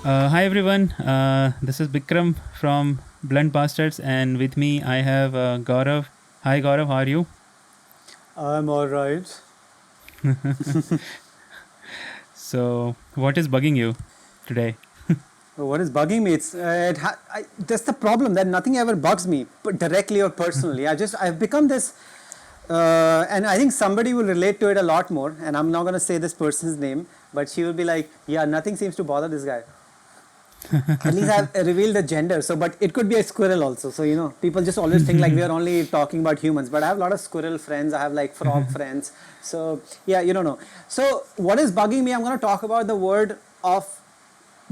Hi everyone, this is Bikram from Blunt Bastards, and with me I have Gaurav. Hi Gaurav, how are you? I'm all right. So, what is bugging you today? What is bugging me? That's the problem that nothing ever bugs me, but directly or personally. I've become this, and I think somebody will relate to it a lot more. And I'm not going to say this person's name, but she will be like, "Yeah, nothing seems to bother this guy." At least I've revealed the gender. So, but it could be a squirrel also. So people just always think like we are only talking about humans. But I have a lot of squirrel friends. I have like frog friends. So yeah, you don't know. So what is bugging me? I'm going to talk about the word of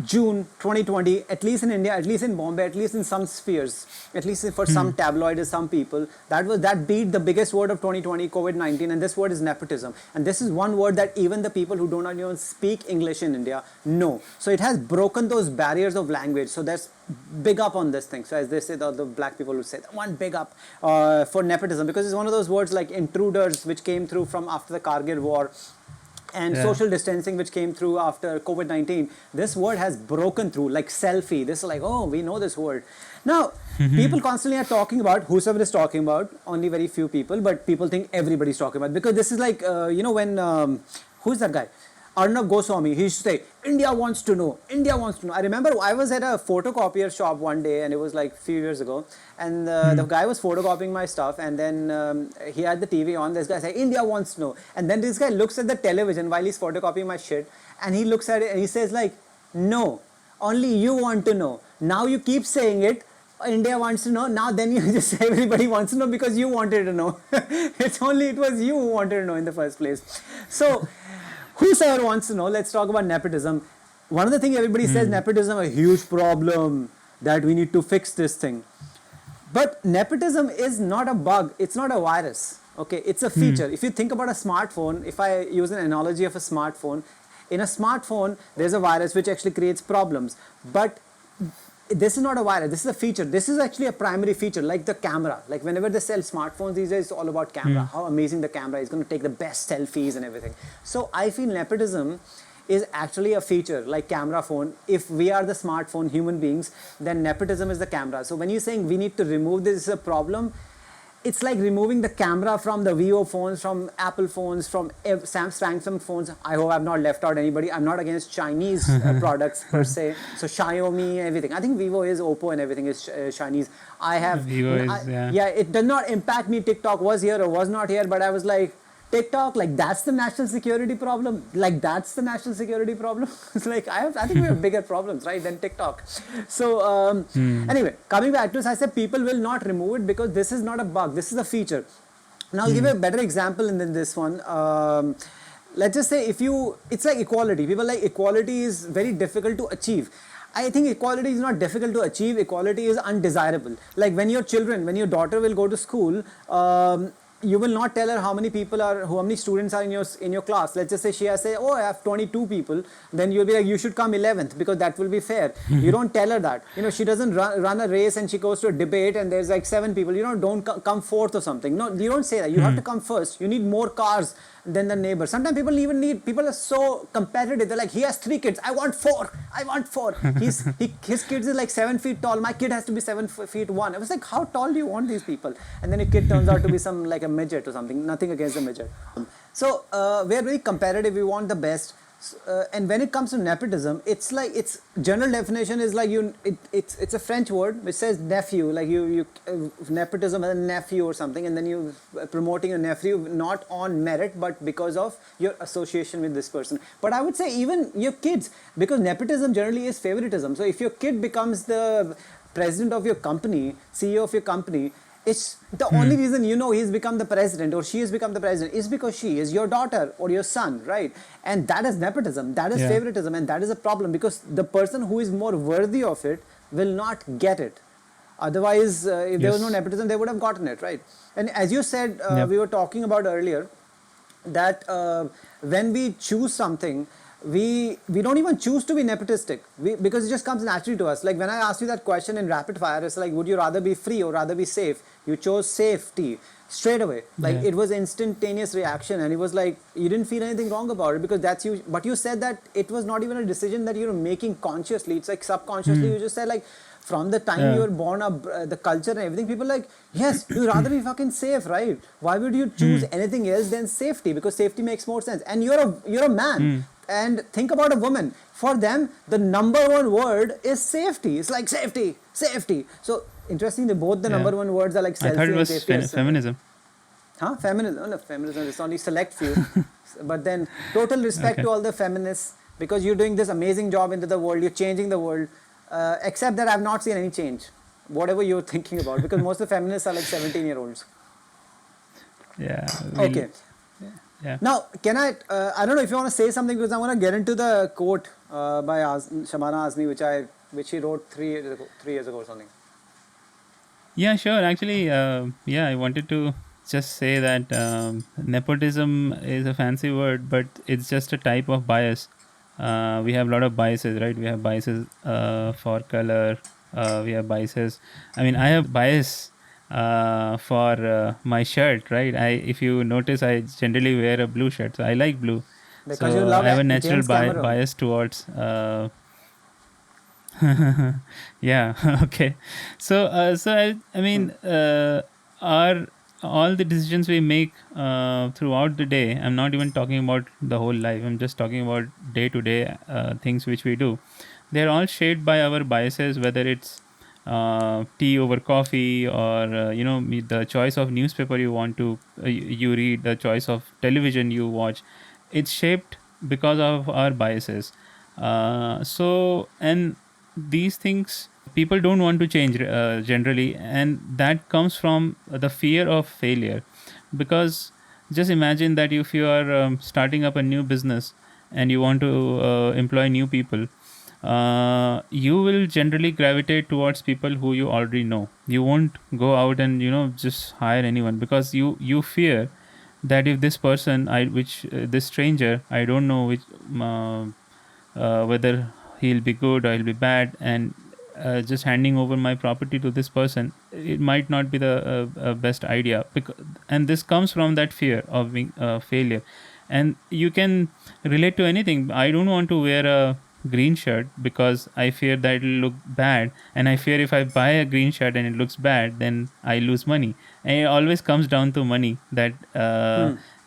June 2020, at least in India, at least in Bombay, at least in some spheres, at least for some tabloids, some people, that beat the biggest word of 2020, COVID-19, and this word is nepotism. And this is one word that even the people who do not even speak English in India know. So it has broken those barriers of language. So there's big up on this thing. So as they say, the black people would say, one big up for nepotism, because it's one of those words like intruders, which came through from after the Kargil war, and Yeah. social distancing, which came through after COVID-19. This word has broken through, like selfie. This is like, oh, we know this word. Now, people constantly are talking about, whosoever is talking about, only very few people, but people think everybody's talking about, because this is like, when, who's that guy? Arnab Goswami, he used to say, India wants to know, India wants to know. I remember I was at a photocopier shop one day, and it was like a few years ago, and the guy was photocopying my stuff, and then he had the TV on. This guy said, India wants to know. And then this guy looks at the television while he's photocopying my shit, and he looks at it and he says like, no, only you want to know. Now you keep saying it, India wants to know. Now then you just say everybody wants to know because you wanted to know. It was you who wanted to know in the first place. So whosoever wants to know, let's talk about nepotism. One of the things everybody says, nepotism a huge problem, that we need to fix this thing. But nepotism is not a bug, it's not a virus. Okay, it's a feature. If you think about a smartphone, if I use an analogy of a smartphone, in a smartphone there's a virus which actually creates problems. But this is not a virus, this is a feature. This is actually a primary feature, like the camera. Like whenever they sell smartphones these days, it's all about camera, how amazing the camera is, going to take the best selfies and everything. So I feel nepotism is actually a feature like camera phone. If we are the smartphone human beings, then nepotism is the camera. So when you're saying we need to remove this is a problem, it's like removing the camera from the Vivo phones, from Apple phones, from Samsung phones. I hope I've not left out anybody. I'm not against Chinese products per se. So Xiaomi, everything. I think Vivo is, Oppo and everything is Chinese. I have, Vivo is, yeah. yeah, it did not impact me. TikTok was here or was not here, but I was like, TikTok, like that's the national security problem. Like that's the national security problem. It's like I think we have bigger problems, right, than TikTok. So anyway, coming back to this, I said people will not remove it because this is not a bug. This is a feature. Now I'll give you a better example than this one. Let's just say it's like equality. People like equality is very difficult to achieve. I think equality is not difficult to achieve. Equality is undesirable. Like when your children, when your daughter will go to school, you will not tell her how many people are, how many students are in your class. Let's just say she has say, oh, I have 22 people. Then you'll be like, you should come 11th because that will be fair. You don't tell her that. She doesn't run a race and she goes to a debate and there's like 7 people. Don't come fourth or something. No, you don't say that. You have to come first. You need more cars than the neighbor. Sometimes people are so competitive. They're like, he has 3 kids. I want 4. I want 4. His kids is like 7 feet tall. My kid has to be 7 feet 1. I was like, how tall do you want these people? And then your kid turns out to be some like a midget or something. Nothing against the midget. So we're very competitive. We want the best. And when it comes to nepotism, it's like its general definition is like it's a French word which says nephew, like nepotism as a nephew or something, and then you promoting a nephew not on merit but because of your association with this person. But I would say even your kids, because nepotism generally is favoritism. So if your kid becomes the president of your company, CEO of your company, it's the only reason he's become the president or she has become the president is because she is your daughter or your son, right? And that is nepotism, that is Yeah. favoritism, and that is a problem because the person who is more worthy of it will not get it. Otherwise, if there was no Yes. nepotism, they would have gotten it, right? And as you said, Yep. we were talking about earlier that when we choose something, we don't even choose to be nepotistic because it just comes naturally to us. Like when I asked you that question in rapid fire, it's like, would you rather be free or rather be safe? You chose safety. straight away. Like Yeah. it was instantaneous reaction, and it was like you didn't feel anything wrong about it because that's you. But you said that it was not even a decision that you're making consciously. It's like subconsciously. You just said like from the time you Yeah. were born up, the culture and everything. People like yes, you'd rather be fucking safe, right? Why would you choose anything else than safety? Because safety makes more sense. And you're a man. And think about a woman. For them, the number one word is safety. It's like safety, safety. So interestingly, both the Yeah. number one words are like I selfie thought it and was safety. are similar. feminism. Huh? Feminism? No, feminism is only select few. But then total respect Okay. to all the feminists because you're doing this amazing job into the world. You're changing the world. Except that I've not seen any change. Whatever you're thinking about, because most of the feminists are like 17-year-olds. Yeah. Okay. Yeah. Now, can I don't know if you want to say something because I want to get into the quote by Shabana Azmi, which she wrote 3 years ago or something. Yeah, sure. Actually, yeah, I wanted to just say that nepotism is a fancy word, but it's just a type of bias. We have a lot of biases, right? We have biases for color. We have biases. I mean, I have bias for my shirt, right? If you notice, I generally wear a blue shirt, so I like blue. Because you So love I have a natural James Cameron. bias towards. Yeah. Okay. So I mean, our all the decisions we make throughout the day. I'm not even talking about the whole life. I'm just talking about day to day things which we do. They're all shaped by our biases, whether it's tea over coffee, or the choice of newspaper you want to you read, the choice of television you watch. It's shaped because of our biases. And these things people don't want to change generally, and that comes from the fear of failure. Because just imagine that if you are starting up a new business and you want to employ new people, you will generally gravitate towards people who you already know. You won't go out and just hire anyone, because you fear that if this person this stranger, I don't know which whether he'll be good or he'll be bad, and just handing over my property to this person, it might not be the best idea. And this comes from that fear of being failure. And you can relate to anything. I don't want to wear a green shirt because I fear that it'll look bad, and I fear if I buy a green shirt and it looks bad, then I lose money. And it always comes down to money, that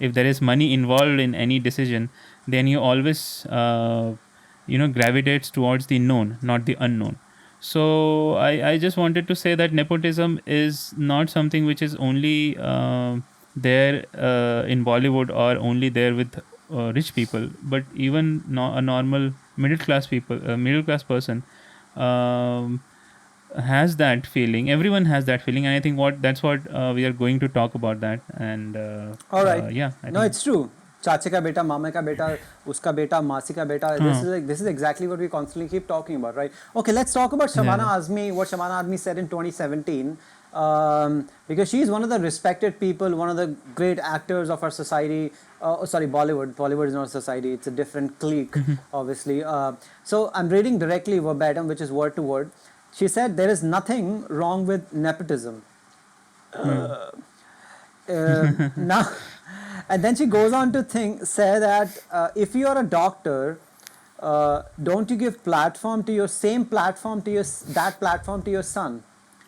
if there is money involved in any decision, then you always gravitates towards the known, not the unknown. So I just wanted to say that nepotism is not something which is only there in Bollywood, or only there with rich people, but even a normal middle class person has that feeling. Everyone has that feeling, and I think that's what we are going to talk about that. And All right. yeah, I No, think. it's true. Chache ka beta, mama ka beta, uska beta, masi ka beta. This is exactly what we constantly keep talking about, right? Okay, let's talk about Shabana Yeah. Azmi. What Shabana Azmi said in 2017, because she's one of the respected people, one of the great actors of our society. Sorry, Bollywood. Bollywood is not a society; it's a different clique, obviously. So I'm reading directly verbatim, which is word to word. She said, "There is nothing wrong with nepotism." Now, and then she goes on to say that if you are a doctor, don't you give platform to your that platform to your son?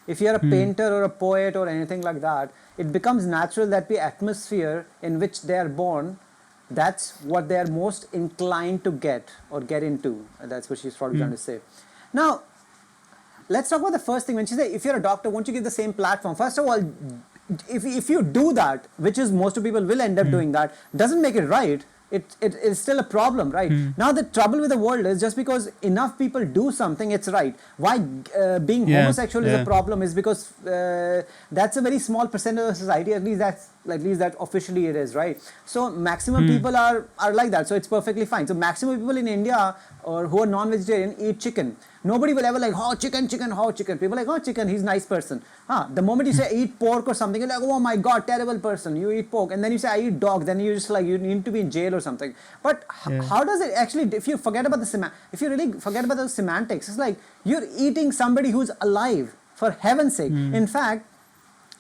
If you are a painter or a poet or anything like that, it becomes natural that the atmosphere in which they are born, that's what they are most inclined to get or get into. And that's what she's probably trying to say. Now, let's talk about the first thing. When she said, if you're a doctor, won't you give the same platform? First of all, if you do that, which is most of people will end up doing that, doesn't make it right. It is still a problem, right? Now the trouble with the world is just because enough people do something, it's right. Why being homosexual is a problem is because that's a very small percent of the society. At least that officially it is, right? So maximum people are like that. So it's perfectly fine. So maximum people in India or who are non-vegetarian eat chicken. Nobody will ever like, oh, chicken. People are like, oh, chicken, he's a nice person. The moment you say eat pork or something, you're like, oh my God, terrible person. You eat pork. And then you say, I eat dog. Then you just like, you need to be in jail or something. But how does it actually, if you really forget about the semantics, it's like you're eating somebody who's alive, for heaven's sake. In fact,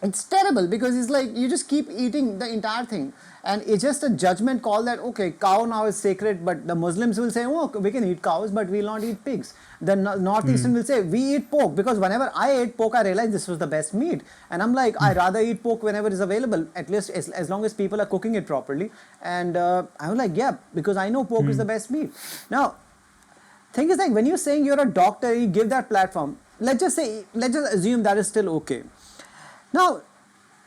It's terrible because it's like you just keep eating the entire thing, and it's just a judgment call that okay, cow now is sacred, but the Muslims will say, oh, we can eat cows, but we'll not eat pigs. The Northeastern will say we eat pork, because whenever I ate pork, I realized this was the best meat, and I'm like, I rather eat pork whenever it's available, at least as long as people are cooking it properly. And I was like, yeah, because I know pork is the best meat. Now, thing is, like, when you're saying you're a doctor, you give that platform. Let's just assume that is still okay. Now,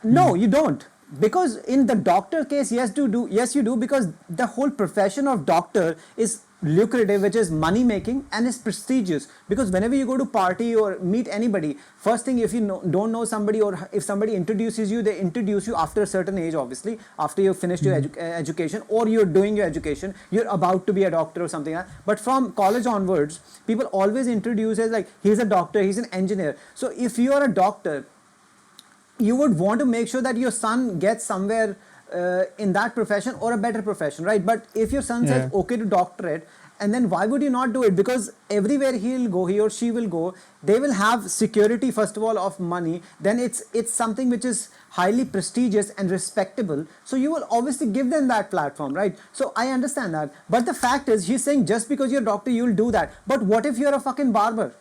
no, you don't. Because in the doctor case, yes, you do, because the whole profession of doctor is lucrative, which is money making, and is prestigious. Because whenever you go to party or meet anybody, first thing, if you don't know somebody, or if somebody introduces you, they introduce you after a certain age, obviously, after you've finished your education, or you're doing your education, you're about to be a doctor or something like that. But from college onwards, people always introduce as like, he's a doctor, he's an engineer. So if you are a doctor, you would want to make sure that your son gets somewhere in that profession or a better profession, right? But if your son says okay to doctorate, and then why would you not do it? Because everywhere he or she will go, they will have security, first of all, of money. Then it's something which is highly prestigious and respectable. So you will obviously give them that platform, right? So I understand that. But the fact is, he's saying just because you're a doctor, you'll do that. But what if you're a fucking barber?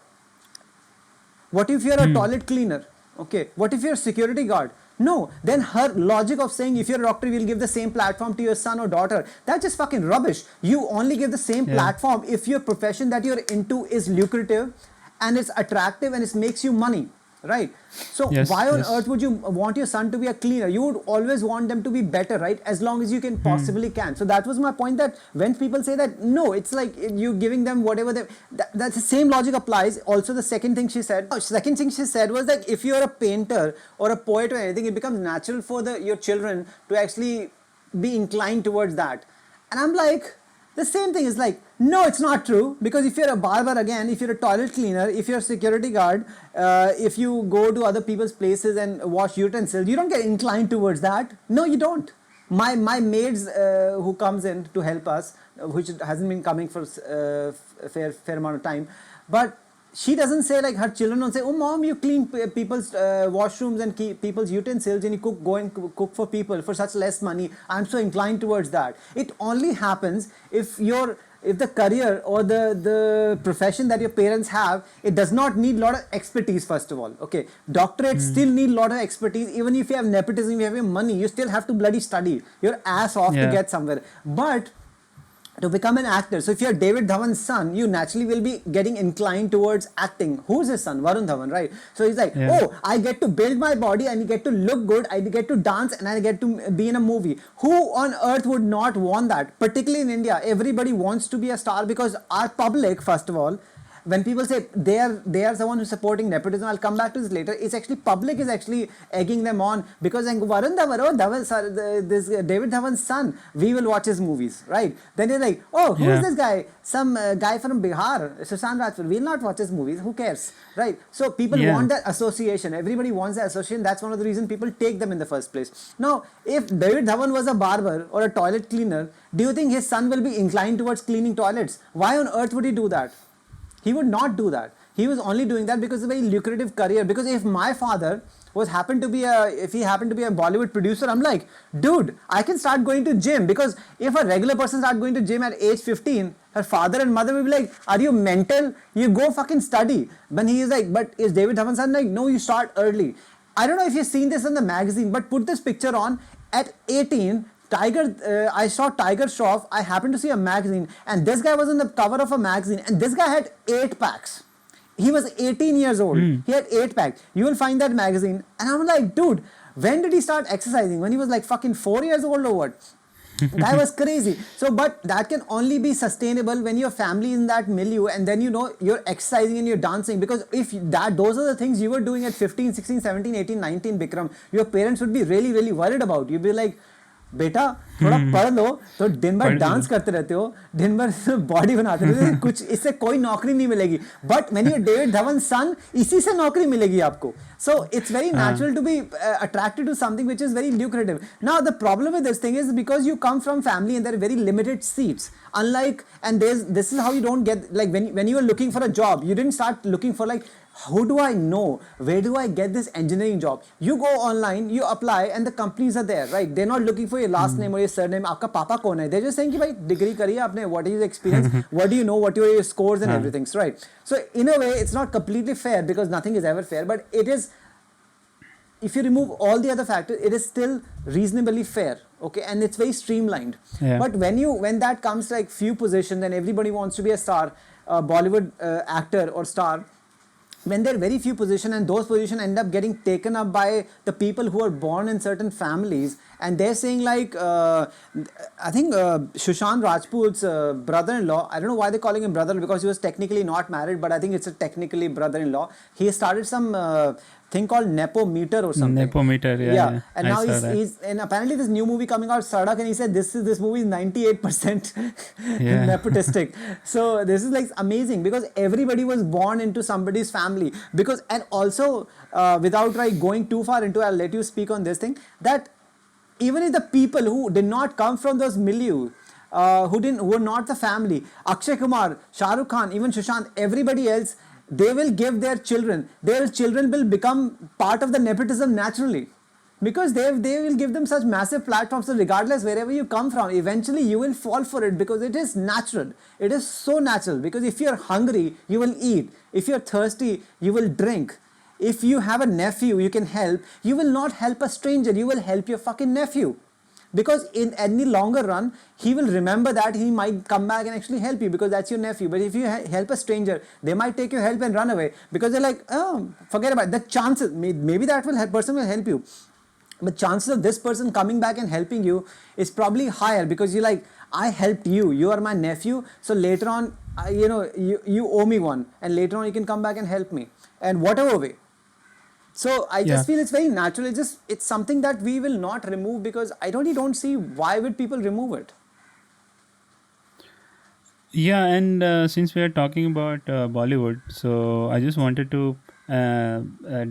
What if you're a toilet cleaner? Okay, what if you're a security guard? No, then her logic of saying if you're a doctor, you'll give the same platform to your son or daughter, that's just fucking rubbish. You only give the same platform if your profession that you're into is lucrative and it's attractive and it makes you money. Right? So why on earth would you want your son to be a cleaner? You would always want them to be better, right? As long as you can possibly can. So that was my point, that when people say that, no, it's like you giving them whatever they, that's the same logic applies. Also, the second thing she said was that if you're a painter or a poet or anything, it becomes natural for your children to actually be inclined towards that. And I'm like, the same thing is like, no, it's not true. Because if you're a barber, again, if you're a toilet cleaner, if you're a security guard, if you go to other people's places and wash utensils, you don't get inclined towards that. No, you don't. My maids who comes in to help us, which hasn't been coming for a fair amount of time, but she doesn't say, like, her children don't say, oh mom, you clean people's washrooms and keep people's utensils and you go and cook for people for such less money. I'm so inclined towards that. It only happens if the career or the profession that your parents have, it does not need a lot of expertise, first of all. Okay, doctorates still need a lot of expertise. Even if you have nepotism, you have your money, you still have to bloody study your ass off to get somewhere. But to become an actor, so if you're David Dhawan's son, you naturally will be getting inclined towards acting. Who's his son? Varun Dhawan, right? So he's like, oh, I get to build my body and I get to look good, I get to dance and I get to be in a movie. Who on earth would not want that? Particularly in India, everybody wants to be a star, because our public, first of all, when people say they are someone who's supporting nepotism, I'll come back to this later. It's actually public is actually egging them on, because Varun Dhawan, this David Dhawan's son, we will watch his movies, right? Then they're like, oh, who is this guy? Some guy from Bihar, Sushant Rajput. We'll not watch his movies. Who cares, right? So people want that association. Everybody wants that association. That's one of the reasons people take them in the first place. Now, if David Dhawan was a barber or a toilet cleaner, do you think his son will be inclined towards cleaning toilets? Why on earth would he do that? He would not do that. He was only doing that because it's a very lucrative career. Because if my father happened to be a Bollywood producer, I'm like, dude, I can start going to gym. Because if a regular person starts going to gym at age 15, her father and mother will be like, are you mental? You go fucking study. But he is like, but is David Dhawan's son like, no, you start early. I don't know if you've seen this in the magazine, but put this picture on. At 18, I saw Tiger Shroff. I happened to see a magazine, and this guy was on the cover of a magazine, and this guy had 8 packs. He was 18 years old. He had 8 packs. You will find that magazine, and I'm like, dude, when did he start exercising? When he was like fucking 4 years old or what? That was crazy. So, but that can only be sustainable when your family is in that milieu, and then you're exercising and you're dancing. Because if those are the things you were doing at 15, 16, 17, 18, 19, Bikram, your parents would be really, really worried about. You'd be like, beta, थोड़ा पढ़ लो, तो दिन भर पढ़ भी लो। Dance करते रहते हो, दिन भर बॉडी बनाते रहते हो, कुछ इससे कोई नौकरी नहीं मिलेगी. But when you David Dhawan son, इसी से नौकरी मिलेगी आपको. So it's very हाँ. natural to be attracted to something which is very lucrative. Now the problem with this thing is because you come from family and there are very limited seats. Unlike, and this is how you don't get, like when you are looking for a job, you didn't start looking for like, who do I know? Where do I get this engineering job? You go online, you apply, and the companies are there, right? They're not looking for your last name or your surname. आपका पापा कौन है? They're just saying कि भाई degree करिए आपने, what is your experience? What do you know? What are your scores and हाँ. everything, right? So in a way, it's not completely fair because nothing is ever fair, but it is. If you remove all the other factors, it is still reasonably fair, okay, and it's very streamlined. Yeah. But when that comes like few positions and everybody wants to be a star, Bollywood actor or star, when there are very few positions and those positions end up getting taken up by the people who are born in certain families, and they're saying like, I think Sushant Rajput's brother-in-law, I don't know why they're calling him brother, because he was technically not married, but I think it's a technically brother-in-law. He started some thing called Nepo Meter or something. Nepometer, yeah. And I now saw that. he's and apparently this new movie coming out, Sadak, and he said this movie is 98% Yeah. nepotistic. So this is like amazing because everybody was born into somebody's family. Because, and also without like going too far into, I'll let you speak on this thing, that even if the people who did not come from those milieu, who were not the family, Akshay Kumar, Shah Rukh Khan, even Sushant, everybody else, they will give their children will become part of the nepotism naturally, because they will give them such massive platforms. So regardless wherever you come from, eventually you will fall for it because it is natural. It is so natural, because if you're hungry, you will eat. If you're thirsty, you will drink. If you have a nephew you can help, you will not help a stranger, you will help your fucking nephew. Because in any longer run, he will remember that, he might come back and actually help you because that's your nephew. But if you help a stranger, they might take your help and run away because they're like, oh, forget about it. The chances, maybe that person will help you, but chances of this person coming back and helping you is probably higher, because you're like, I helped you, you are my nephew, so later on, you owe me one, and later on you can come back and help me, and whatever way. So I just feel it's very natural. It's something that we will not remove, because I really don't see why would people remove it. Yeah, and since we are talking about Bollywood, so I just wanted to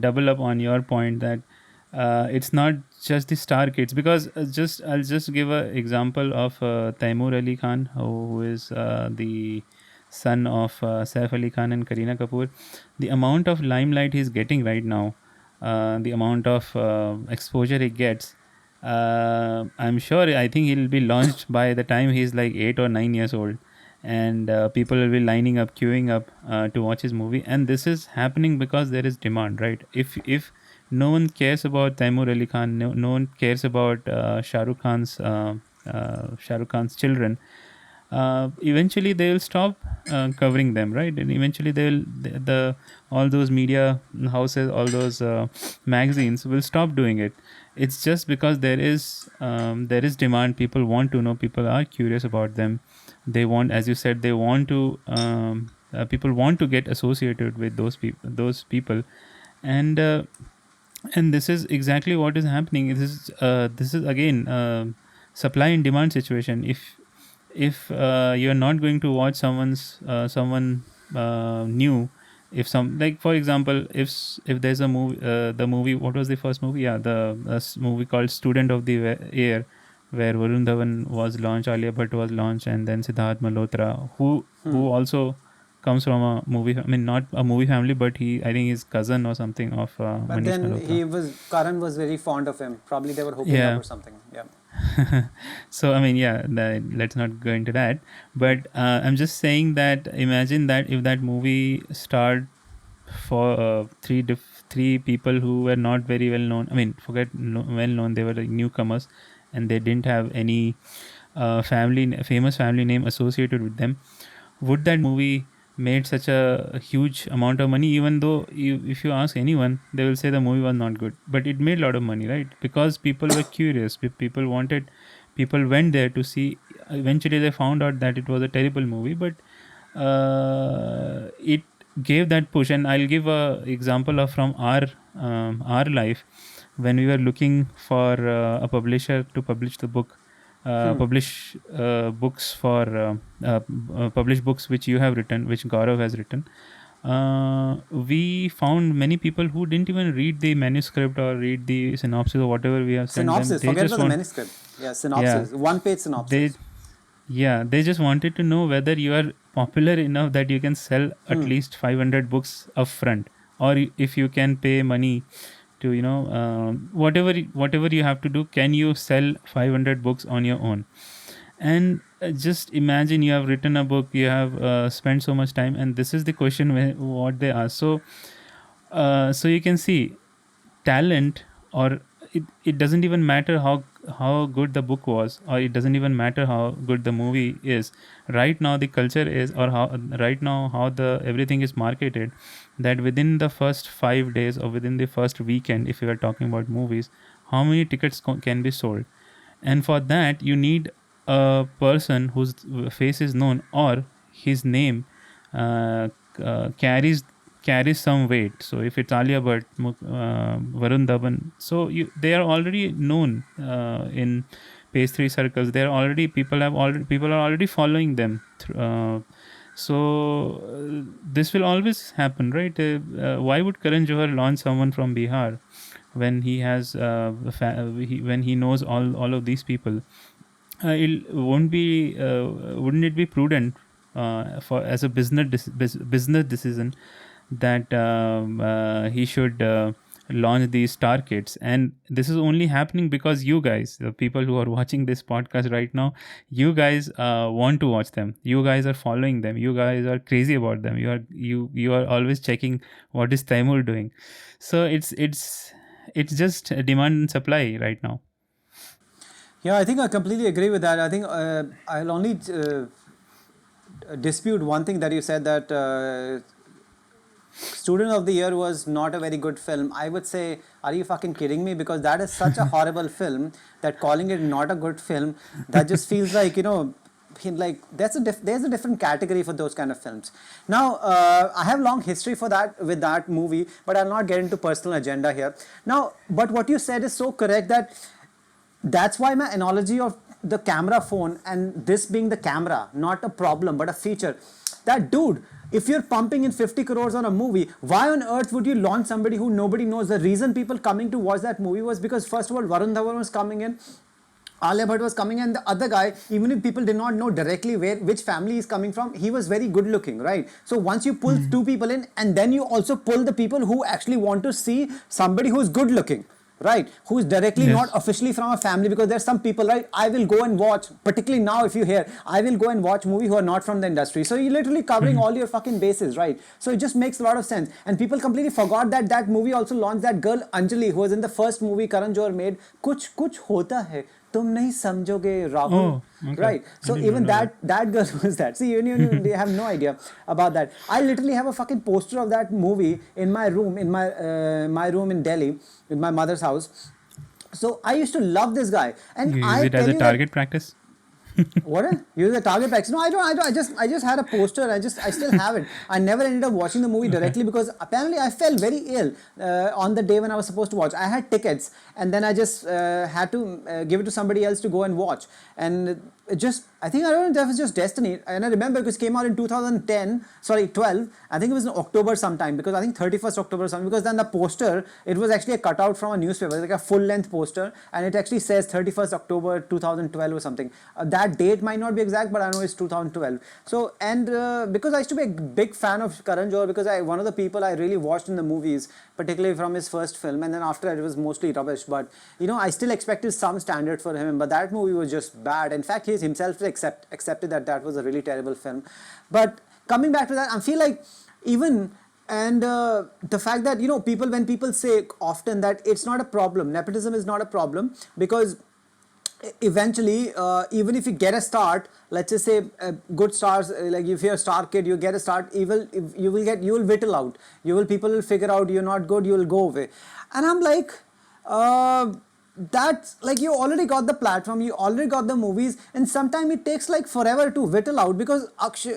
double up on your point that it's not just the star kids, because I'll just give an example of Taimur Ali Khan, who is the son of Saif Ali Khan and Kareena Kapoor. The amount of limelight he's getting right now, the amount of exposure he gets, I'm sure, I think he'll be launched by the time he's like 8 or 9 years old, and people will be lining up, queuing up to watch his movie. And this is happening because there is demand, right? If no one cares about Taimur Ali Khan, no one cares about Shah Rukh Khan's children, eventually they will stop covering them, right? And eventually the all those media houses, all those magazines will stop doing it. It's just because there is demand. People want to know, people are curious about them. They want, as you said, they want to people want to get associated with those people. And this is exactly what is happening. This is again supply and demand situation. If you're not going to watch someone new, if some, like for example, if there's a movie, the movie, what was the first movie, the movie called Student of the Year, where Varun Dhawan was launched, Alia Bhatt was launched, and then Siddharth Malhotra, who also comes from a movie, I mean not a movie family, but I think his cousin or something of But Manish then Malhotra. Karan was very fond of him. Probably they were hooking up or something. Yeah. So I mean, yeah, let's not go into that. But I'm just saying that imagine that if that movie starred for three people who were not very well known. I mean, forget well known. They were like newcomers, and they didn't have any famous family name associated with them. Would that movie made such a huge amount of money? Even though if you ask anyone, they will say the movie was not good, but it made a lot of money, right? Because people were curious, people went there to see. Eventually they found out that it was a terrible movie, but it gave that push. And I'll give a example of from our life, when we were looking for a publisher to publish the book. publish books for publish books which you have written, which Gaurav has written. We found many people who didn't even read the manuscript or read the synopsis or whatever we have sent them. Synopsis. They Forget just about the want, manuscript. Yeah, yeah, synopsis. One-page they, synopsis. yeah, they just wanted to know whether you are popular enough that you can sell at least 500 books upfront, or if you can pay money to, whatever you have to do, can you sell 500 books on your own? And just imagine, you have written a book, you have spent so much time, and this is the question what they ask. So you can see talent, or it doesn't even matter how good the book was, or it doesn't even matter how good the movie is. Right now the culture is, or how right now how the everything is marketed, that within the first 5 days or within the first weekend, if you are talking about movies, how many tickets can be sold. And for that you need a person whose face is known, or his name carries some weight. So if it's Alia Bhatt, Varun Dhawan, so they are already known in page 3 circles. They are already people are already following them. This will always happen, right? Why would Karan Johar launch someone from Bihar when he has when he knows all of these people? Wouldn't it be prudent for as a business decision that he should launch these star kits? And this is only happening because you guys, the people who are watching this podcast right now, you guys want to watch them, you guys are following them, you guys are crazy about them, you are always checking what is Taimur doing. So it's just a demand and supply right now. Yeah, I think I completely agree with that. I think I'll only dispute one thing that you said, that Student of the Year was not a very good film. I would say, are you fucking kidding me? Because that is such a horrible film that calling it not a good film, that just feels like, like there's a different category for those kind of films. Now, I have long history for that with that movie, but I'll not get into personal agenda here. Now, but what you said is so correct, that that's why my analogy of the camera phone and this being the camera, not a problem but a feature, that dude, if you're pumping in 50 crores on a movie, why on earth would you launch somebody who nobody knows? The reason people coming to watch that movie was because, first of all, Varun Dhawan was coming in, Alia Bhatt was coming, and the other guy, even if people did not know directly which family he's coming from, he was very good looking, right? So once you pull two people in, and then you also pull the people who actually want to see somebody who's good looking, right, who's directly not Yes. officially from a family, because there's some people, right, I will go and watch, particularly now, if you hear, I will go and watch movie who are not from the industry. So you're literally covering all your fucking bases, right? So it just makes a lot of sense. And people completely forgot that that movie also launched that girl Anjali, who was in the first movie Karan Johar made, Kuch Kuch Hota Hai, तुम नहीं समझोगे Rahul. Oh, okay. Right, I so didn't even know that. that girl was that. See, they have no idea about that. I literally have a fucking poster of that movie in my room, in my room in Delhi, in my mother's house. So I used to love this guy, and You use I it as tell a you that. target practice. What? Use the target packs? No, I don't. I just had a poster. I still have it. I never ended up watching the movie Okay. directly because apparently I fell very ill on the day when I was supposed to watch. I had tickets, and then I just had to give it to somebody else to go and watch. And it just, I think, I don't know, that was just destiny. And I remember because it came out in 2010, sorry, 12. I think it was in October sometime, because I think 31st October or something. Because then the poster, it was actually a cutout from a newspaper, like a full length poster, and it actually says 31st October 2012 or something. That date might not be exact, but I know it's 2012. So, and because I used to be a big fan of Karan Johar, because one of the people I really watched in the movies, particularly from his first film, and then after that it was mostly rubbish. But I still expected some standard for him, but that movie was just bad. In fact, he himself accepted that that was a really terrible film. But coming back to that, I feel like even, and the fact that people, when people say often that it's not a problem, nepotism is not a problem, because eventually even if you get a start, let's just say good stars, like if you're a star kid, you get a start, you will whittle out, people will figure out you're not good, you will go away. And I'm like, that's like you already got the platform, you already got the movies, and sometimes it takes like forever to whittle out because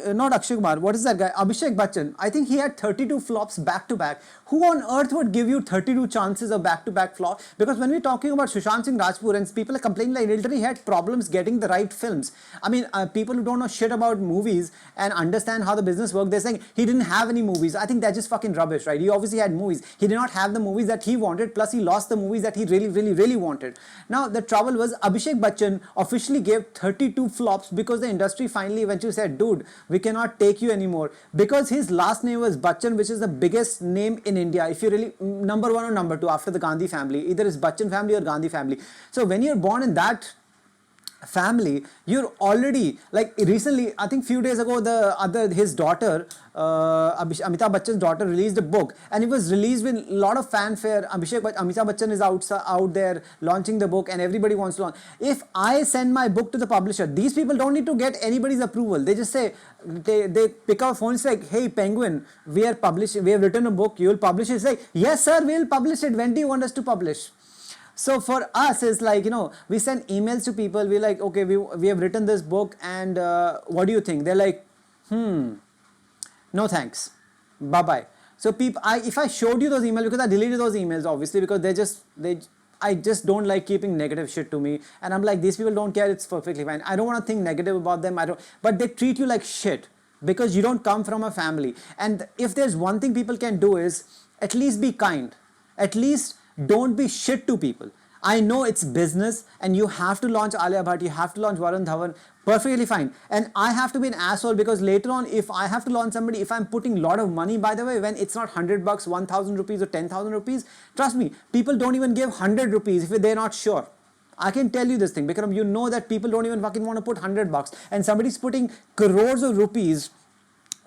not Akshay Kumar, what is that guy? Abhishek Bachchan. I think he had 32 flops back to back. Who on earth would give you 32 chances of back to back flop? Because when we're talking about Sushant Singh Rajput and people are complaining like literally he had problems getting the right films. I mean, people who don't know shit about movies and understand how the business works, they're saying he didn't have any movies. I think that's just fucking rubbish, right? He obviously had movies. He did not have the movies that he wanted, plus he lost the movies that he really wanted. Now, the trouble was Abhishek Bachchan officially gave 32 flops because the industry finally eventually said, dude, we cannot take you anymore. Because his last name was Bachchan, which is the biggest name in India. If you really, number one or number two after the Gandhi family, either it's Bachchan family or Gandhi family. So when you're born in that family, you're already like recently, I think few days ago, his daughter, Amitabh Bachchan's daughter released a book, and it was released with a lot of fanfare. Amitabh Bachchan is out there launching the book, and everybody wants to launch. If I send my book to the publisher, these people don't need to get anybody's approval. They just say, they pick up a phone and say, hey Penguin, we have written a book, you will publish it. It's like, yes sir, we'll publish it. When do you want us to publish? So for us, it's like, we send emails to people. We're like, okay, we have written this book, and what do you think? They're like, no thanks, bye bye. So if I showed you those emails, because I deleted those emails obviously because I just don't like keeping negative shit to me, and I'm like, these people don't care. It's perfectly fine. I don't want to think negative about them. But they treat you like shit because you don't come from a family. And if there's one thing people can do is at least be kind. At least don't be shit to people. I know it's business and you have to launch Alia Bhatt, you have to launch Varun Dhawan, perfectly fine. And I have to be an asshole because later on, if I have to launch somebody, if I'm putting a lot of money, by the way, when it's not 100 bucks, 1,000 rupees or 10,000 rupees, trust me, people don't even give 100 rupees if they're not sure. I can tell you this thing because you know that people don't even fucking want to put 100 bucks, and somebody's putting crores of rupees.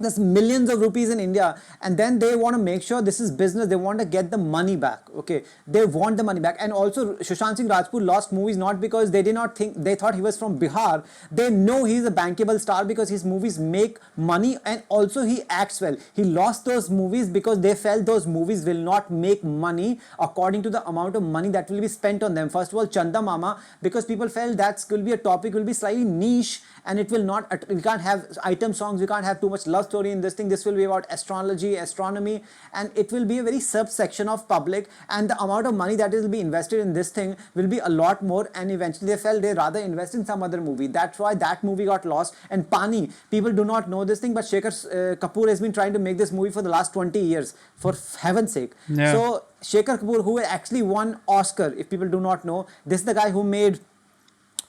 There's millions of rupees in India, and then they want to make sure this is business. They want to get the money back. Okay, they want the money back. And also, Sushant Singh Rajput lost movies not because they thought he was from Bihar. They know he's a bankable star because his movies make money, and also he acts well. He lost those movies because they felt those movies will not make money according to the amount of money that will be spent on them. First of all, Chanda Mama, because people felt that will be a topic, will be slightly niche, and it will not, we can't have item songs, we can't have too much love story in this thing. This will be about astrology, astronomy, and it will be a very subsection of public, and the amount of money that will be invested in this thing will be a lot more, and eventually they felt they rather invest in some other movie. That's why that movie got lost. And Pani, people do not know this thing, but Shekhar Kapoor has been trying to make this movie for the last 20 years, for heaven's sake. Yeah. So Shekhar Kapoor, who actually won Oscar, if people do not know, this is the guy who made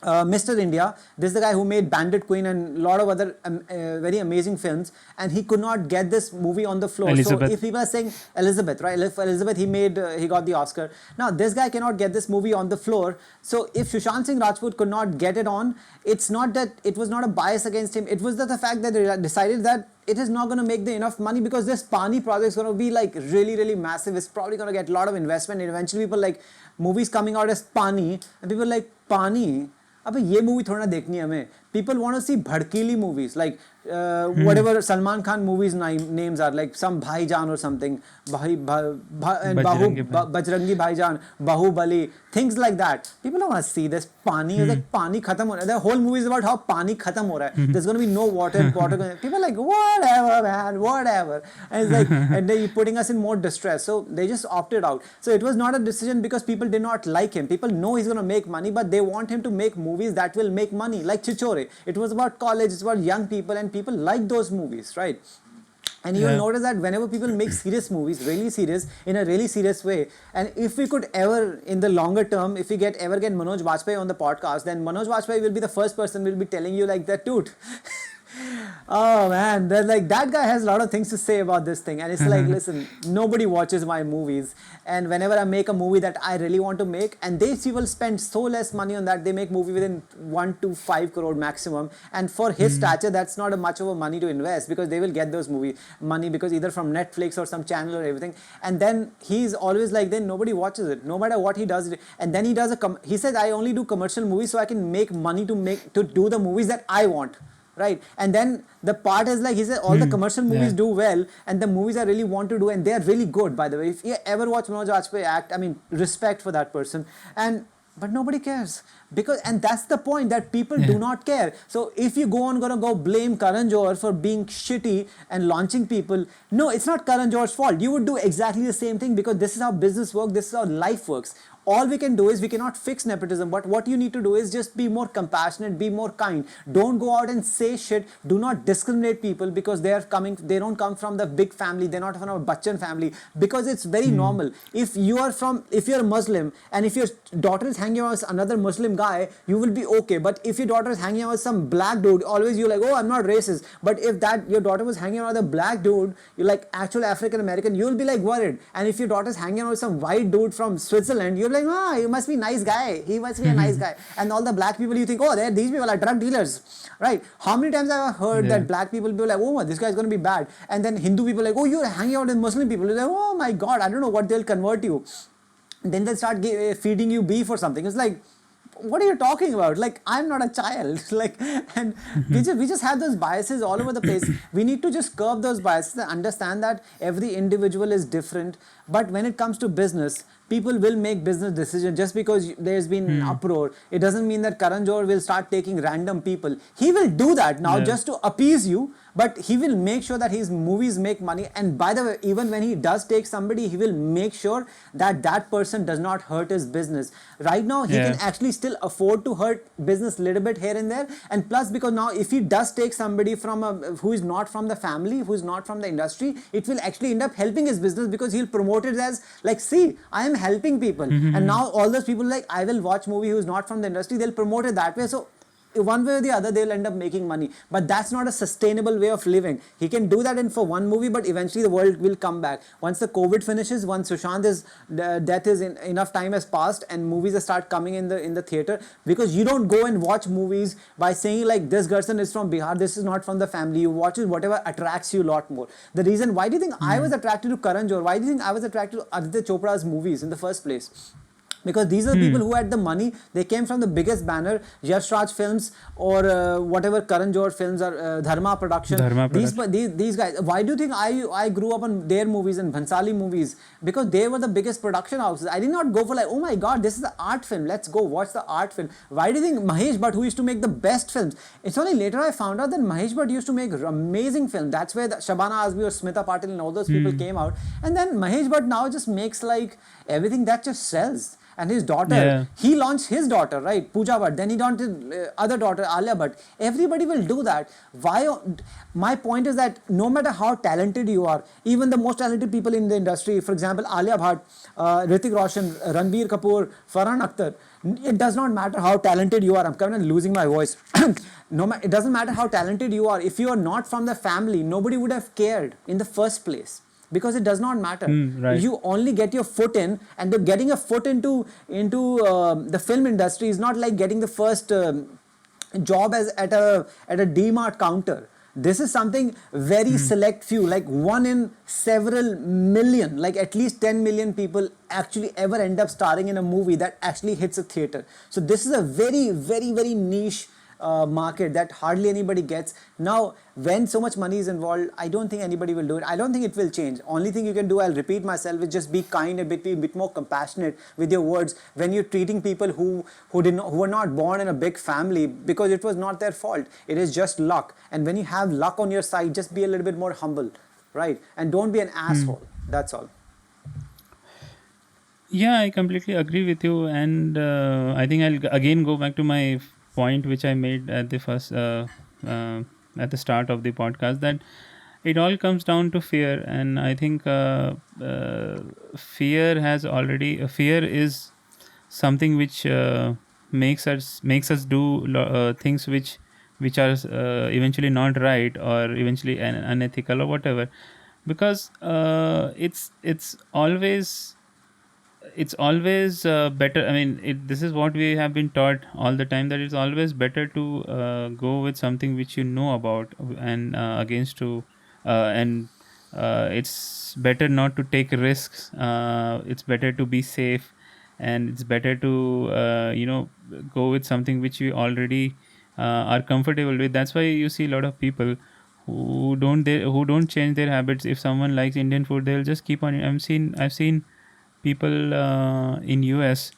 Mr. India. This is the guy who made Bandit Queen and a lot of other very amazing films, and he could not get this movie on the floor. Elizabeth. So if people are saying Elizabeth, right? Elizabeth, he got the Oscar. Now this guy cannot get this movie on the floor. So if Sushant Singh Rajput could not get it on, it's not that it was not a bias against him. It was that the fact that they decided that it is not going to make the enough money because this Pani project is going to be like really massive. It's probably going to get a lot of investment, and eventually people like movies coming out as Pani, and people like Pani. अब ये movie थोड़ा ना देखनी है हमें. People want to see भड़कीली movies like whatever Salman Khan movies names are, like some Bhaijaan or something, Bajrangi Bhaijaan, Bahubali, things like that. People don't want to see this. Pani is like Pani khatam ho raha hai. The whole movie is about how Pani khatam ho raha hai. There's going to be no water. People are like, whatever man, whatever. And it's like, and they're putting us in more distress. So they just opted out. So it was not a decision because people did not like him. People know he's going to make money, but they want him to make movies that will make money, like Chichore. It was about college, it's about young people, and people like those movies, right? And you'll notice that whenever people make serious movies, really serious, in a really serious way, and if we could ever, in the longer term, if we ever get Manoj Bajpayee on the podcast, then Manoj Bajpayee will be the first person who will be telling you like that, dude. Oh man, like that guy has a lot of things to say about this thing, and it's like, listen, nobody watches my movies, and whenever I make a movie that I really want to make, and these people spend so less money on that, they make movie within 1 to 5 crore maximum, and for his stature, that's not a much of a money to invest because they will get those movie money because either from Netflix or some channel or everything, and then he's always like, then nobody watches it, no matter what he does, and then he does he says, I only do commercial movies so I can make money to do the movies that I want. Right, and then the part is like, he said all the commercial movies do well, and the movies I really want to do, and they are really good, by the way. If you ever watch Manoj Bajpayee act, I mean, respect for that person. And but nobody cares, because, and that's the point, that people do Yeah. not care. So if you gonna go blame Karan Johar for being shitty and launching people, no, it's not Karan Johar's fault. You would do exactly the same thing, because this is how business works, this is how life works. All we can do is, we cannot fix nepotism, but what you need to do is just be more compassionate, be more kind. Don't go out and say shit. Do not discriminate people because they don't come from the big family, they're not from a Bachchan family, because it's very Hmm. normal. If you're a Muslim and if your daughter is hanging out with another Muslim guy, you will be okay. But if your daughter is hanging out with some black dude, always you're like, oh, I'm not racist. But if that your daughter was hanging out with a black dude, you're like actual African American, you'll be like worried. And if your daughter's hanging out with some white dude from Switzerland, you're like, ah, you must be a nice guy. He must be a nice guy. And all the black people, you think, oh, these people are drug dealers, right? How many times have I heard Yeah. that black people be like, oh, this guy's going to be bad. And then Hindu people like, oh, you're hanging out with Muslim people. You're like, oh my God, I don't know what they'll convert you. Then they start feeding you beef or something. It's like, what are you talking about? Like, I'm not a child. Like, and we just have those biases all over the place. We need to just curb those biases and understand that every individual is different. But when it comes to business, people will make business decisions. Just because there's been an Hmm. uproar, it doesn't mean that Karan Johar will start taking random people. He will do that now Yeah. just to appease you, but he will make sure that his movies make money. And by the way, even when he does take somebody, he will make sure that that person does not hurt his business. Right now, he can Yeah. actually still afford to hurt business little bit here and there. And plus, because now if he does take somebody who is not from the family, who is not from the industry, it will actually end up helping his business, because he'll promote it as like, see, I am helping people. And now all those people like, I will watch movie who's not from the industry, they'll promote it that way. So one way or the other, they'll end up making money. But that's not a sustainable way of living. He can do that in for one movie, but eventually the world will come back. Once the COVID finishes, once Sushant's death is enough time has passed, and movies start coming in the theater, because you don't go and watch movies by saying like, this person is from Bihar, this is not from the family. You watch it, whatever attracts you a lot more. The reason, why do you think I was Hmm. attracted to Karan Johar? Why do you think I was attracted to Aditya Chopra's movies in the first place? Because these are the people Hmm. who had the money. They came from the biggest banner, Yash Raj Films, or whatever Karan Johar Films, or Dharma Production. Dharma These production. these guys. Why do you think I grew up on their movies and Bhansali movies? Because they were the biggest production houses. I did not go for like, oh my God, this is an art film, let's go watch the art film. Why do you think Mahesh Bhatt, who used to make the best films, it's only later I found out that Mahesh Bhatt used to make amazing films. That's where Shabana Azmi or Smita Patil and all those people Hmm. came out. And then Mahesh Bhatt now just makes like everything that just sells. And his daughter, Yeah. he launched his daughter, right, Pooja Bhatt. Then he launched his other daughter, Alia Bhatt. Everybody will do that. Why? My point is that no matter how talented you are, even the most talented people in the industry, for example, Alia Bhatt, Hrithik Roshan, Ranbir Kapoor, Farhan Akhtar, it does not matter how talented you are. I'm kind of losing my voice. It doesn't matter how talented you are. If you are not from the family, nobody would have cared in the first place, because it does not matter. Hmm. Right. You only get your foot in, and getting a foot into the film industry is not like getting the first job as at a DMart counter. This is something very Hmm. select few, like one in several million, like at least 10 million people actually ever end up starring in a movie that actually hits a theater. So this is a very, very, very niche market that hardly anybody gets. Now, when so much money is involved, I don't think anybody will do it. I don't think it will change. Only thing you can do, I'll repeat myself, is just be kind and be a bit more compassionate with your words when you're treating people who were not born in a big family, because it was not their fault. It is just luck. And when you have luck on your side, just be a little bit more humble, right? And don't be an Hmm. asshole. That's all. Yeah, I completely agree with you, and I think I'll again go back to my point, which I made at the first, uh, at the start of the podcast, that it all comes down to fear, and I think fear is something which makes us do things which are eventually not right, or eventually unethical, or whatever, because it's always better. I mean, this is what we have been taught all the time, that it's always better to go with something which you know about, and against to and it's better not to take risks. It's better to be safe, and it's better to go with something which we already are comfortable with. That's why you see a lot of people who don't change their habits. If someone likes Indian food, they'll just keep on. I've seen people in US.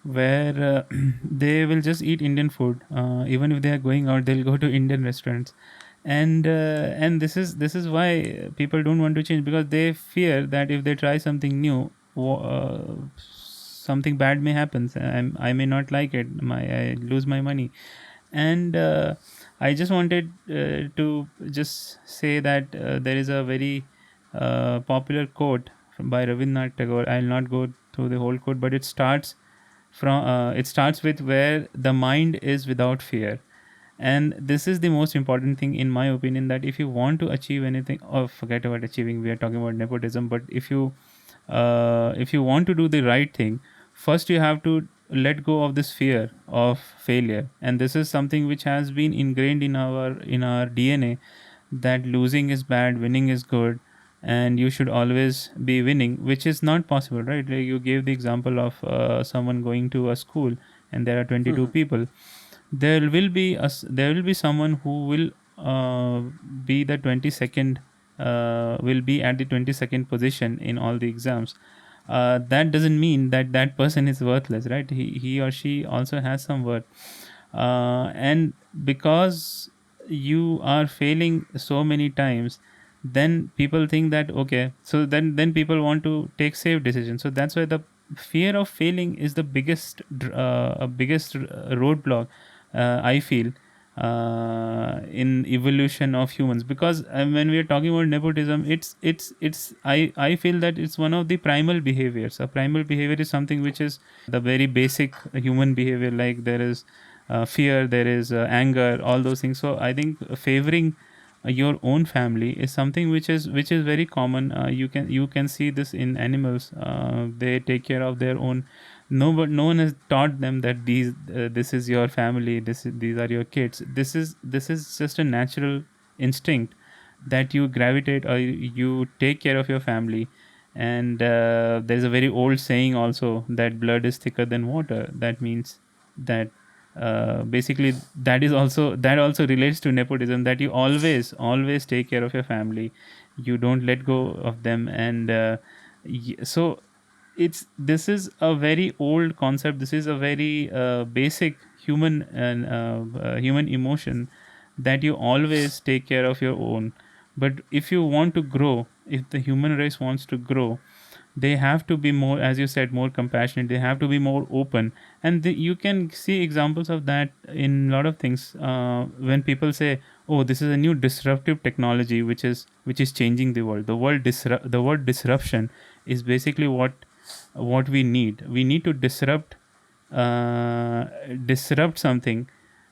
where they will just eat Indian food. Even if they are going out, they'll go to Indian restaurants, and this is why people don't want to change, because they fear that if they try something new, something bad may happen. I may not like it. I lose my money, and I just wanted to just say that there is a very popular quote by Rabindranath Tagore. I'll not go through the whole quote, but it starts with where the mind is without fear. And this is the most important thing in my opinion, that if you want to achieve anything, or forget about achieving, we are talking about nepotism, but if you want to do the right thing, first you have to let go of this fear of failure. And this is something which has been ingrained in our DNA, that losing is bad, winning is good, and you should always be winning, which is not possible, right? Like you gave the example of someone going to a school and there are 22 people. There will be someone who will be the 22nd, will be at the 22nd position in all the exams. That doesn't mean that that person is worthless, right? He or she also has some worth. And because you are failing so many times, then people think that, okay, so then people want to take safe decisions. So that's why the fear of failing is the biggest roadblock, I feel, in evolution of humans. Because when we are talking about nepotism, I feel that it's one of the primal behaviors. A primal behavior is something which is the very basic human behavior. Like there is fear, there is anger, all those things. So I think favoring your own family is something which is very common. You can see this in animals. They take care of their own. No one has taught them that this is your family, these are your kids. This is just a natural instinct, that you gravitate, or you take care of your family. And there's a very old saying also, that blood is thicker than water. That means that basically that also relates to nepotism, that you always take care of your family, you don't let go of them. And so this is a very old concept. This is a very basic human emotion, that you always take care of your own. But if you want to grow, if the human race wants to grow, they have to be more, as you said, more compassionate. They have to be more open. And you can see examples of that in a lot of things. When people say, oh, this is a new disruptive technology which is changing the world. The word disruption is basically what we need to disrupt something.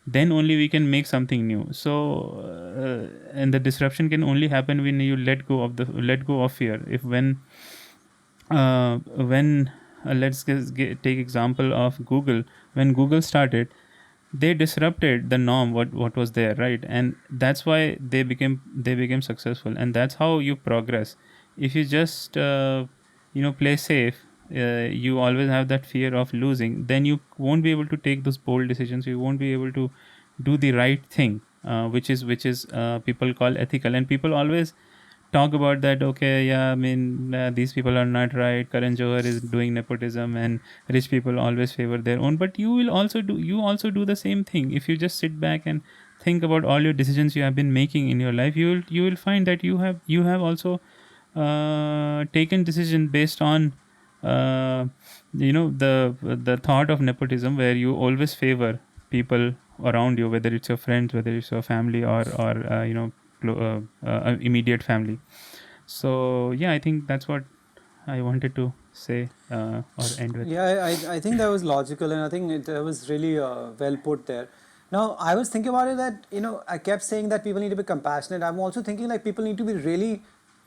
Then only we can make something new. So and the disruption can only happen when you let go of fear. If when let's take example of Google. When Google started, they disrupted the norm, what was there, right? And that's why they became successful. And that's how you progress. If you just play safe, you always have that fear of losing, then you won't be able to take those bold decisions. You won't be able to do the right thing, which is people call ethical. And people always talk about that. Okay, yeah, I mean, these people are not right. Karan Johar is doing nepotism, and rich people always favor their own. But you also do the same thing. If you just sit back and think about all your decisions you have been making in your life, you will find that you have also taken decision based on the thought of nepotism, where you always favor people around you, whether it's your friends, whether it's your family, or immediate family. So yeah, I think that's what I wanted to say, or end with. Yeah, I think that was logical, and I think it was really well put there. Now, I was thinking about it that, I kept saying that people need to be compassionate. I'm also thinking like people need to be really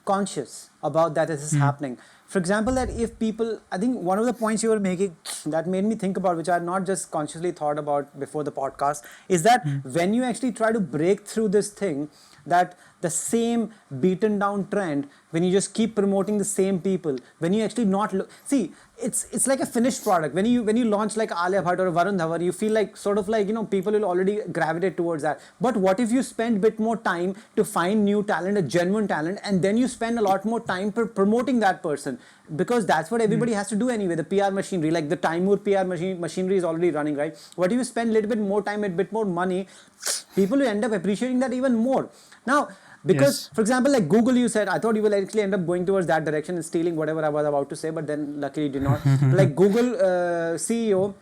conscious about that this is Hmm. happening. For example, that if people, I think one of the points you were making that made me think about, which I had not just consciously thought about before the podcast, is that Hmm. when you actually try to break through this thing, that the same beaten down trend, when you just keep promoting the same people, when you actually not look, see, it's like a finished product. When you launch like Alia Bhatt or Varun Dhawan, you feel like sort of like, you know, people will already gravitate towards that. But what if you spend a bit more time to find new talent, a genuine talent, and then you spend a lot more time promoting that person, because that's what everybody has to do anyway. The PR machinery, like the Timur PR machinery is already running, right? What if you spend a little bit more time, a bit more money, people will end up appreciating that even more. Now, because, Yes. for example, like Google, you said, I thought you will actually end up going towards that direction and stealing whatever I was about to say, but then luckily you did not. Like Google CEO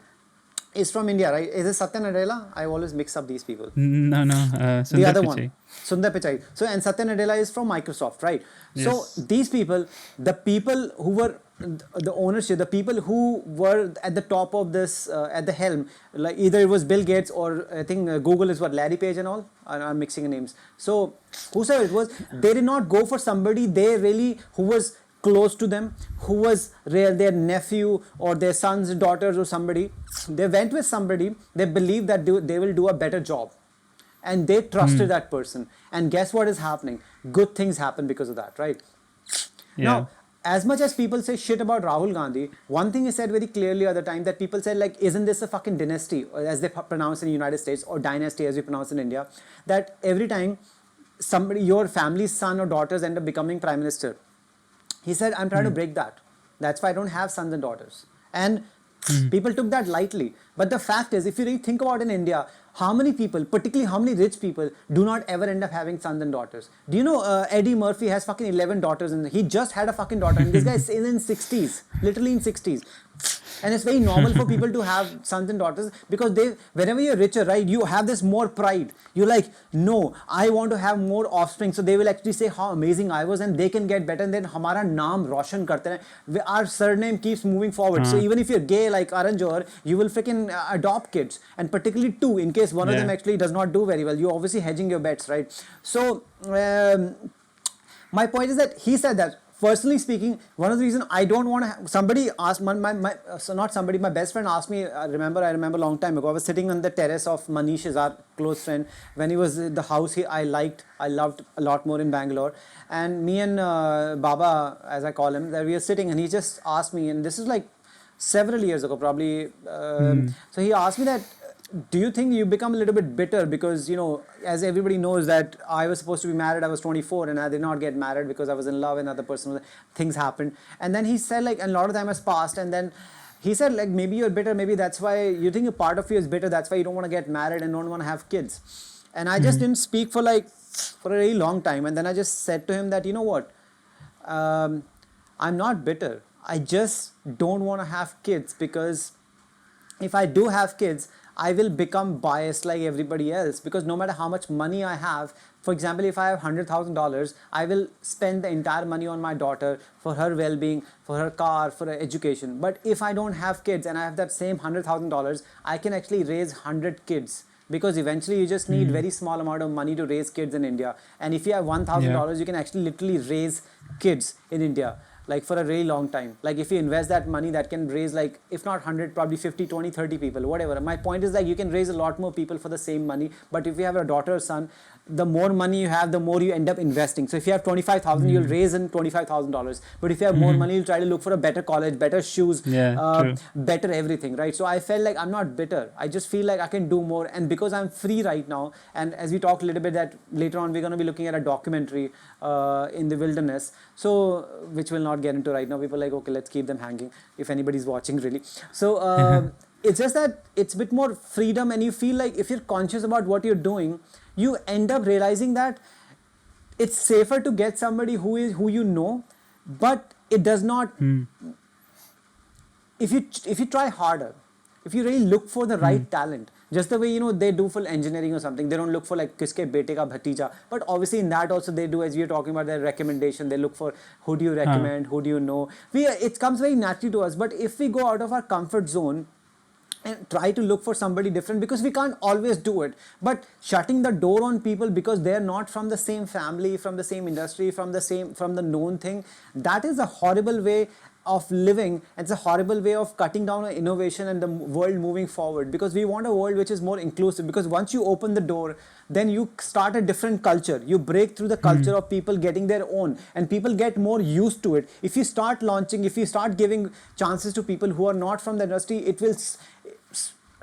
is from India, right? Is it Satya Nadella? I always mix up these people. No, no. The Sundar other one, Pichai. Sundar Pichai. So, and Satya Nadella is from Microsoft, right? So Yes. these people, the people who were the ownership, the people who were at the top of this, at the helm, like either it was Bill Gates or I think Google is what, Larry Page and all. I'm mixing names. So whosoever it was, they did not go for somebody they really who was close to them, who was their nephew or their sons, daughters, or somebody. They went with somebody they believed that they will do a better job, and they trusted that person. And guess what is happening? Good things happen because of that, right? Yeah. Now, as much as people say shit about Rahul Gandhi, one thing is said very clearly at the time, that people said, like, isn't this a fucking dynasty, or as they pronounce in the United States, or dynasty as we pronounce in India, that every time somebody, your family's son or daughters end up becoming prime minister. He said, I'm trying to break that. That's why I don't have sons and daughters. And people took that lightly. But the fact is, if you really think about in India, how many people, particularly how many rich people, do not ever end up having sons and daughters? Do you know Eddie Murphy has fucking 11 daughters, and he just had a fucking daughter, and this guy is in 60s, literally in 60s. And it's very normal for people to have sons and daughters, because whenever you're richer, right, you have this more pride. You're like, no, I want to have more offspring. So they will actually say how amazing I was, and they can get better. And then hamara naam roshan karte hain. Our surname keeps moving forward. So even if you're gay like Karan Johar, you will freaking adopt kids. And particularly two, in case one of them actually does not do very well. You're obviously hedging your bets, right? So my point is that he said that, personally speaking, one of the reasons I don't want to somebody asked my best friend asked me, I remember a long time ago, I was sitting on the terrace of Manish, is our close friend, when he was in the house I loved a lot more in Bangalore, and me and Baba, as I call him, that we were sitting, and he just asked me, and this is like several years ago probably, so he asked me that, do you think you become a little bit bitter because, you know, as everybody knows that I was supposed to be married, I was 24 and I did not get married because I was in love and other person, things happened. And then he said, like, a lot of time has passed, and then he said, like, maybe you're bitter, maybe that's why you think a part of you is bitter, that's why you don't want to get married and don't want to have kids. And I just didn't speak for a very long time, and then I just said to him that, you know what, I'm not bitter, I just don't want to have kids, because if I do have kids, I will become biased like everybody else, because no matter how much money I have, for example, if I have $100,000, I will spend the entire money on my daughter for her well-being, for her car, for her education. But if I don't have kids and I have that same $100,000, I can actually raise 100 kids, because eventually you just need very small amount of money to raise kids in India. And if you have $1,000, you can actually literally raise kids in India, like for a really long time. Like if you invest that money, that can raise, like, if not 100, probably 50, 20, 30 people, whatever. My point is, like, you can raise a lot more people for the same money. But if you have a daughter or son, the more money you have, the more you end up investing. So if you have 25,000, you'll raise in $25,000. But if you have more money, you'll try to look for a better college, better shoes, better everything, right? So I felt like I'm not bitter. I just feel like I can do more. And because I'm free right now, and as we talked a little bit that later on, we're going to be looking at a documentary in the wilderness, so which we'll not get into right now. People are like, okay, let's keep them hanging if anybody's watching really. So it's just that it's a bit more freedom, and you feel like if you're conscious about what you're doing, you end up realizing that it's safer to get somebody who you know, but it does not. If you try harder, if you really look for the right talent, just the way, you know, they do for engineering or something, they don't look for like kiske bete ka bhatija, but obviously in that also they do, as we are talking about their recommendation, they look for who do you recommend, who do you know. It comes very naturally to us, but if we go out of our comfort zone and try to look for somebody different, because we can't always do it, but shutting the door on people because they're not from the same family, from the same industry, from the known thing, that is a horrible way. of living. It's a horrible way of cutting down on innovation and the world moving forward, because we want a world which is more inclusive, because once you open the door, then you start a different culture. You break through the culture of people getting their own, and people get more used to it. If you start launching, if you start giving chances to people who are not from the industry, it will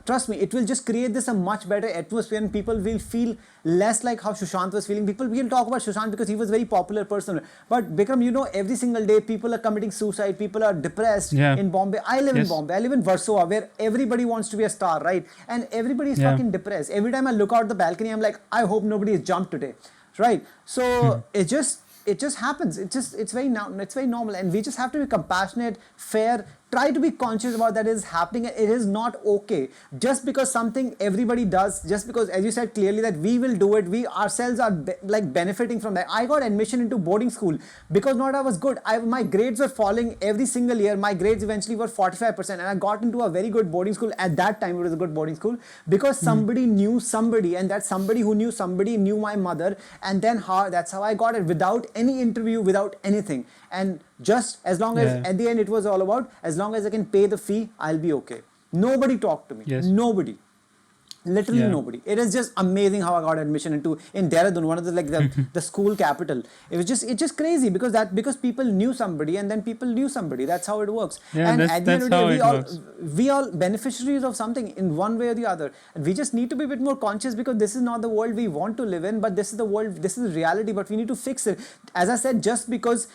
trust me, it will just create this a much better atmosphere, and people will feel less like how Sushant was feeling. People will talk about Sushant because he was a very popular person, but Bikram, you know, every single day people are committing suicide, people are depressed Yeah. in Bombay. I live in Yes. Bombay, I live in Warsaw, where everybody wants to be a star, right? And everybody is Yeah. fucking depressed. Every time I look out the balcony, I'm like, I hope nobody has jumped today, right? So it just happens. It's very normal, and we just have to be compassionate, fair, try to be conscious about that is happening. It is not okay just because something everybody does, just because, as you said clearly, that we will do it, we ourselves are like benefiting from that. I got admission into boarding school because not I was good. My grades were falling every single year. My grades eventually were 45%, and I got into a very good boarding school. At that time it was a good boarding school because somebody knew somebody, and that somebody who knew somebody knew my mother, and then that's how I got it, without any interview, without anything. And just as long as, Yeah. at the end, it was all about, as long as I can pay the fee, I'll be okay. Nobody talked to me. Yes. Nobody. Literally Yeah. nobody. It is just amazing how I got admission in Dehradun, one of the school capital. It's just crazy because people knew somebody, and then people knew somebody. That's how it works. Yeah, and that's- at the end of the that's day, how it works. we all beneficiaries of something in one way or the other. And we just need to be a bit more conscious, because this is not the world we want to live in, but this is the world, this is reality, but we need to fix it. As I said, just because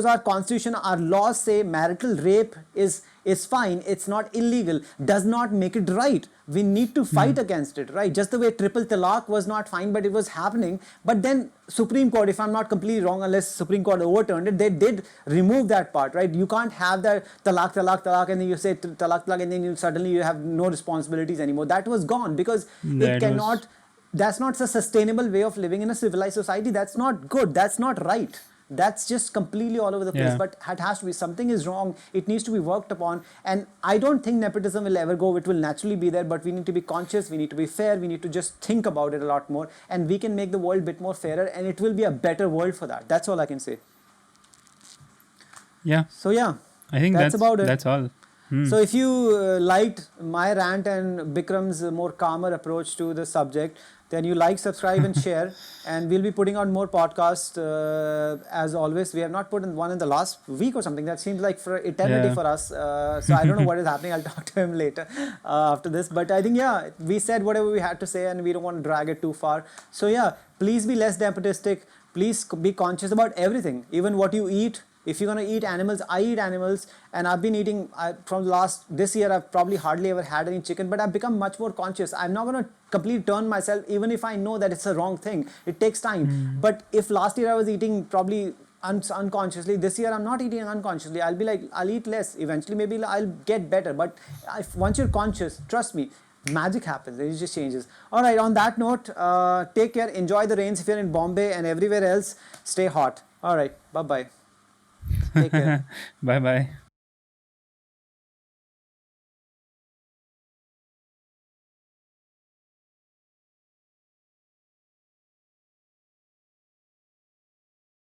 our constitution, our laws say marital rape is fine, it's not illegal, does not make it right. We need to fight against it, right? Just the way triple talaq was not fine, but it was happening. But then Supreme Court, if I'm not completely wrong, unless Supreme Court overturned it, they did remove that part, right? You can't have that talaq, and then you say talaq, and then suddenly you have no responsibilities anymore. That was gone because That it cannot. That's not a sustainable way of living in a civilized society. That's not good. That's not right. That's just completely all over the place. Yeah. But it has to be, something is wrong. It needs to be worked upon. And I don't think nepotism will ever go. It will naturally be there, but we need to be conscious. We need to be fair. We need to just think about it a lot more, and we can make the world a bit more fairer, and it will be a better world for that. That's all I can say. Yeah. So yeah, I think That's about it. That's all. So if you liked my rant and Bikram's more calmer approach to the subject, then you like, subscribe and share, and we'll be putting out more podcasts as always. We have not put in one in the last week or something. That seems like for eternity Yeah. for us. So I don't know what is happening. I'll talk to him later after this. But I think, yeah, we said whatever we had to say, and we don't want to drag it too far. So yeah, please be less nepotistic. Please be conscious about everything, even what you eat. If you're going to eat animals, I eat animals, and I've been eating from this year, I've probably hardly ever had any chicken, but I've become much more conscious. I'm not going to completely turn myself, even if I know that it's a wrong thing. It takes time. But if last year I was eating probably unconsciously, this year I'm not eating unconsciously. I'll be like, I'll eat less. Eventually, maybe I'll get better. But once you're conscious, trust me, magic happens. It just changes. All right, on that note, take care. Enjoy the rains if you're in Bombay and everywhere else. Stay hot. All right, bye-bye. Take care. Bye bye.